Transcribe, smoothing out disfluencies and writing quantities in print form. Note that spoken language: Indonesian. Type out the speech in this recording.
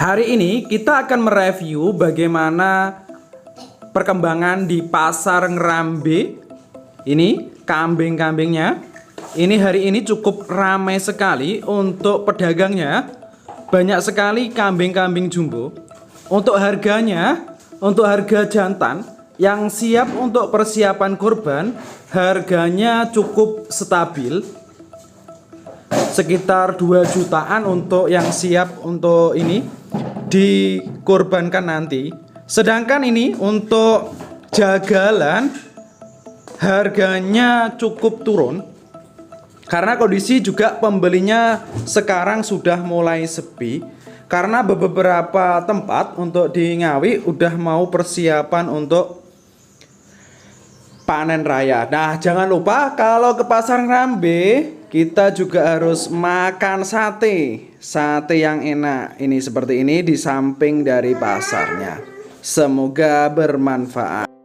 Hari ini kita akan mereview bagaimana perkembangan di pasar Ngrambe. Ini kambing-kambingnya. Ini hari ini cukup ramai sekali untuk pedagangnya. Banyak sekali kambing-kambing jumbo. Untuk harganya, untuk harga jantan yang siap untuk persiapan kurban, harganya cukup stabil. Sekitar 2 jutaan untuk yang siap untuk ini dikorbankan nanti. Sedangkan ini untuk jagalan harganya cukup turun karena kondisi juga pembelinya sekarang sudah mulai sepi karena beberapa tempat untuk di Ngawi udah mau persiapan untuk panen raya. Nah, jangan lupa kalau ke pasar Ngrambe kita juga harus makan sate. Sate yang enak. Ini seperti ini di samping dari pasarnya. Semoga bermanfaat.